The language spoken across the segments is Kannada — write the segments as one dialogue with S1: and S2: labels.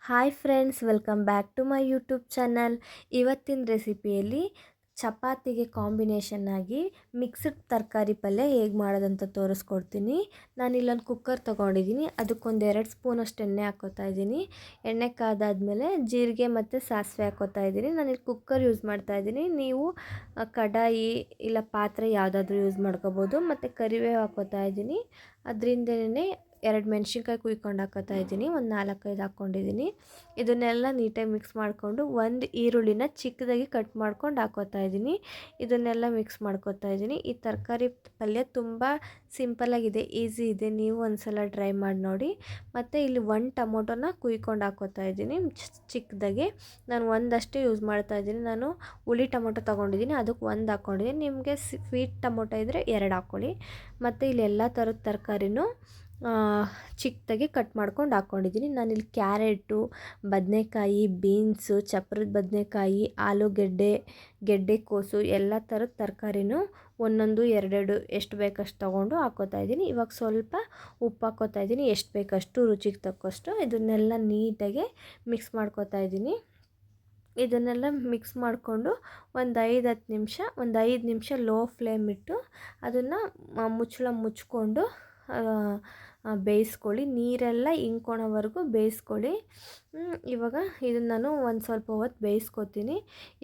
S1: Hi friends, welcome back to my YouTube channel. ಇವತ್ತಿನ ರೆಸಿಪಿಯಲ್ಲಿ ಚಪಾತಿಗೆ ಕಾಂಬಿನೇಷನ್ ಆಗಿ ಮಿಕ್ಸ್ಡ್ ತರಕಾರಿ ಪಲ್ಯ ಹೇಗೆ ಮಾಡೋದಂತ ತೋರಿಸ್ಕೊಡ್ತೀನಿ. ನಾನು ಇಲ್ಲೊಂದು ಕುಕ್ಕರ್ ತೊಗೊಂಡಿದ್ದೀನಿ. ಅದಕ್ಕೊಂದು 2 ಸ್ಪೂನಷ್ಟು ಎಣ್ಣೆ ಹಾಕ್ಕೋತಾ ಇದ್ದೀನಿ. ಎಣ್ಣೆ ಕಾದಾದಮೇಲೆ ಜೀರಿಗೆ ಮತ್ತು ಸಾಸಿವೆ ಹಾಕ್ಕೋತಾ ಇದ್ದೀನಿ. ನಾನಿಲ್ಲಿ ಕುಕ್ಕರ್ ಯೂಸ್ ಮಾಡ್ತಾ ಇದ್ದೀನಿ. ನೀವು ಕಡಾಯಿ ಇಲ್ಲ ಪಾತ್ರೆ ಯಾವುದಾದ್ರೂ ಯೂಸ್ ಮಾಡ್ಕೋಬೋದು. ಮತ್ತು ಕರಿಬೇವು ಹಾಕ್ಕೋತಾ ಇದ್ದೀನಿ. ಅದರಿಂದನೇ 2 ಮೆಣಸಿನ್ಕಾಯಿ ಕುಯ್ಕೊಂಡು ಹಾಕೋತಾ ಇದ್ದೀನಿ. ಒಂದು 4-5 ಹಾಕ್ಕೊಂಡಿದ್ದೀನಿ. ಇದನ್ನೆಲ್ಲ ನೀಟಾಗಿ ಮಿಕ್ಸ್ ಮಾಡಿಕೊಂಡು ಒಂದು ಈರುಳ್ಳಿನ ಚಿಕ್ಕದಾಗಿ ಕಟ್ ಮಾಡ್ಕೊಂಡು ಹಾಕೋತಾ ಇದ್ದೀನಿ. ಇದನ್ನೆಲ್ಲ ಮಿಕ್ಸ್ ಮಾಡ್ಕೋತಾ ಇದ್ದೀನಿ. ಈ ತರಕಾರಿ ಪಲ್ಯ ತುಂಬ ಸಿಂಪಲ್ಲಾಗಿದೆ, ಈಸಿ ಇದೆ. ನೀವು ಒಂದ್ಸಲ ಟ್ರೈ ಮಾಡಿ ನೋಡಿ. ಮತ್ತು ಇಲ್ಲಿ 1 ಟೊಮೊಟೊನ ಕುಯ್ಕೊಂಡು ಹಾಕೋತಾ ಇದ್ದೀನಿ ಚಿಕ್ಕದಾಗಿ. ನಾನು ಒಂದಷ್ಟೇ ಯೂಸ್ ಮಾಡ್ತಾ ಇದ್ದೀನಿ. ನಾನು ಹುಳಿ ಟೊಮೊಟೊ ತೊಗೊಂಡಿದ್ದೀನಿ, ಅದಕ್ಕೆ 1 ಹಾಕ್ಕೊಂಡಿದ್ದೀನಿ. ನಿಮಗೆ ಸ್ವೀಟ್ ಟೊಮೊಟೊ ಇದ್ದರೆ 2 ಹಾಕ್ಕೊಳ್ಳಿ. ಮತ್ತು ಇಲ್ಲಿ ಎಲ್ಲ ಥರದ ತರಕಾರಿನೂ ಚಿಕ್ಕದಾಗಿ ಕಟ್ ಮಾಡ್ಕೊಂಡು ಹಾಕ್ಕೊಂಡಿದ್ದೀನಿ. ನಾನಿಲ್ಲಿ ಕ್ಯಾರೆಟು, ಬದನೆಕಾಯಿ, ಬೀನ್ಸು, ಚಪ್ರದ ಬದನೆಕಾಯಿ, ಆಲೂಗೆಡ್ಡೆ, ಗೆಡ್ಡೆಕೋಸು ಎಲ್ಲ ಥರದ ತರಕಾರಿನೂ ಒಂದೊಂದು 2 ಎಷ್ಟು ಬೇಕಷ್ಟು ತೊಗೊಂಡು ಹಾಕ್ಕೋತಾ ಇದ್ದೀನಿ. ಇವಾಗ ಸ್ವಲ್ಪ ಉಪ್ಪು ಹಾಕ್ಕೋತಾ ಇದ್ದೀನಿ, ಎಷ್ಟು ಬೇಕಷ್ಟು ರುಚಿಗೆ ತಕ್ಕಷ್ಟು. ಇದನ್ನೆಲ್ಲ ನೀಟಾಗಿ ಮಿಕ್ಸ್ ಮಾಡ್ಕೋತಾ ಇದ್ದೀನಿ. ಇದನ್ನೆಲ್ಲ ಮಿಕ್ಸ್ ಮಾಡಿಕೊಂಡು ಒಂದು 5 ನಿಮಿಷ ಲೋ ಫ್ಲೇಮ್ ಇಟ್ಟು ಅದನ್ನು ಮುಚ್ಚಳ ಮುಚ್ಕೊಂಡು ಬೇಯಿಸ್ಕೊಳ್ಳಿ. ನೀರೆಲ್ಲ ಇಂಗ್ಕೊಳೋವರೆಗೂ ಬೇಯಿಸ್ಕೊಳ್ಳಿ. ಇವಾಗ ಇದನ್ನು ನಾನು ಒಂದು ಸ್ವಲ್ಪ ಹೊತ್ತು ಬೇಯಿಸ್ಕೊತೀನಿ.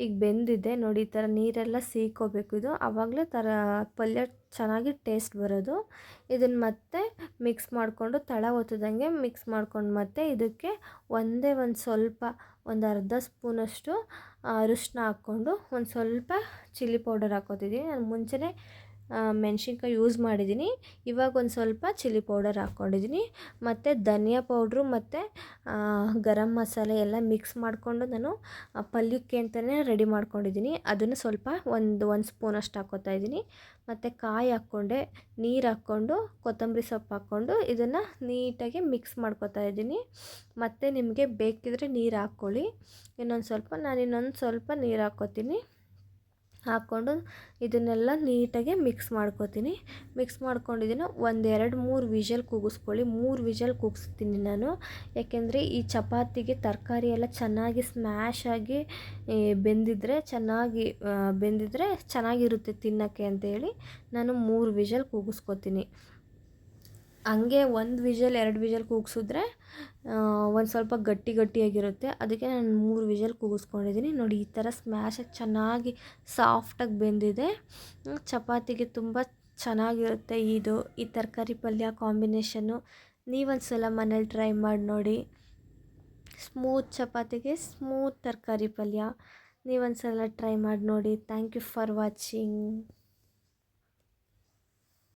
S1: ಈಗ ಬೆಂದಿದೆ ನೋಡಿ, ಈ ಥರ ನೀರೆಲ್ಲ ಸೀಕೋಬೇಕು. ಇದು ಆವಾಗಲೇ ಪಲ್ಯ ಚೆನ್ನಾಗಿ ಟೇಸ್ಟ್ ಬರೋದು. ಇದನ್ನು ಮತ್ತೆ ಮಿಕ್ಸ್ ಮಾಡಿಕೊಂಡು ತಳ ಒತ್ತದಂಗೆ ಮಿಕ್ಸ್ ಮಾಡ್ಕೊಂಡು ಮತ್ತೆ ಇದಕ್ಕೆ ಒಂದು ಅರ್ಧ ಸ್ಪೂನಷ್ಟು ಅರಿಶಿನ ಹಾಕ್ಕೊಂಡು ಒಂದು ಸ್ವಲ್ಪ ಚಿಲ್ಲಿ ಪೌಡರ್ ಹಾಕ್ಕೊತಿದ್ದೀನಿ. ನಾನು ಮುಂಚೆನೇ ಮೆಣಸಿನ್ಕಾಯಿ ಯೂಸ್ ಮಾಡಿದ್ದೀನಿ. ಇವಾಗ ಒಂದು ಸ್ವಲ್ಪ ಚಿಲ್ಲಿ ಪೌಡರ್ ಹಾಕ್ಕೊಂಡಿದ್ದೀನಿ. ಮತ್ತು ಧನಿಯಾ ಪೌಡ್ರು ಮತ್ತು ಗರಂ ಮಸಾಲೆ ಎಲ್ಲ ಮಿಕ್ಸ್ ಮಾಡಿಕೊಂಡು ನಾನು ಪಲ್ಯಕ್ಕೆ ಅಂತಲೇ ರೆಡಿ ಮಾಡ್ಕೊಂಡಿದ್ದೀನಿ. ಅದನ್ನು ಸ್ವಲ್ಪ ಒಂದು ಸ್ಪೂನಷ್ಟು ಹಾಕ್ಕೋತಾ ಇದ್ದೀನಿ. ಮತ್ತು ಕಾಯಿ ಹಾಕ್ಕೊಂಡೆ, ನೀರು ಹಾಕ್ಕೊಂಡು, ಕೊತ್ತಂಬರಿ ಸೊಪ್ಪು ಹಾಕ್ಕೊಂಡು ಇದನ್ನು ನೀಟಾಗಿ ಮಿಕ್ಸ್ ಮಾಡ್ಕೋತಾ ಇದ್ದೀನಿ. ಮತ್ತು ನಿಮಗೆ ಬೇಕಿದ್ರೆ ನೀರು ಹಾಕ್ಕೊಳ್ಳಿ. ಇನ್ನೊಂದು ಸ್ವಲ್ಪ ನೀರು ಹಾಕ್ಕೋತೀನಿ. ಹಾಕ್ಕೊಂಡು ಇದನ್ನೆಲ್ಲ ನೀಟಾಗಿ ಮಿಕ್ಸ್ ಮಾಡ್ಕೋತೀನಿ. ಮಿಕ್ಸ್ ಮಾಡ್ಕೊಂಡಿದ್ದೀನಿ. 2-3 ವಿಷಲ್ ಕೂಗಿಸ್ಕೊಳ್ಳಿ. 3 ವಿಷಲ್ ಕೂಗಿಸ್ತೀನಿ ನಾನು. ಯಾಕೆಂದರೆ ಈ ಚಪಾತಿಗೆ ತರಕಾರಿ ಎಲ್ಲ ಚೆನ್ನಾಗಿ ಸ್ಮ್ಯಾಶ್ ಆಗಿ ಬೆಂದಿದ್ರೆ ಚೆನ್ನಾಗಿರುತ್ತೆ ತಿನ್ನೋಕ್ಕೆ ಅಂತೇಳಿ ನಾನು 3 ವಿಷಲ್ ಕೂಗಿಸ್ಕೊತೀನಿ. ಹಂಗೆ 1 ವಿಷಲ್ 2 ವಿಷಲ್ ಕೂಗಿಸಿದ್ರೆ ಒಂದು ಸ್ವಲ್ಪ ಗಟ್ಟಿಯಾಗಿರುತ್ತೆ. ಅದಕ್ಕೆ ನಾನು 3 ವಿಷಲ್ ಕೂಗಿಸ್ಕೊಂಡಿದ್ದೀನಿ. ನೋಡಿ, ಈ ಥರ ಸ್ಮ್ಯಾಶಾಗಿ ಚೆನ್ನಾಗಿ ಸಾಫ್ಟಾಗಿ ಬೆಂದಿದೆ. ಚಪಾತಿಗೆ ತುಂಬ ಚೆನ್ನಾಗಿರುತ್ತೆ ಈ ತರಕಾರಿ ಪಲ್ಯ ಕಾಂಬಿನೇಷನ್ನು. ನೀವೊಂದು ಸಲ ಮನೇಲಿ ಟ್ರೈ ಮಾಡಿ ನೋಡಿ. ಸ್ಮೂತ್ ಚಪಾತಿಗೆ ಸ್ಮೂತ್ ತರಕಾರಿ ಪಲ್ಯ ನೀವೊಂದು ಸಲ ಟ್ರೈ ಮಾಡಿ ನೋಡಿ. Thank you for watching.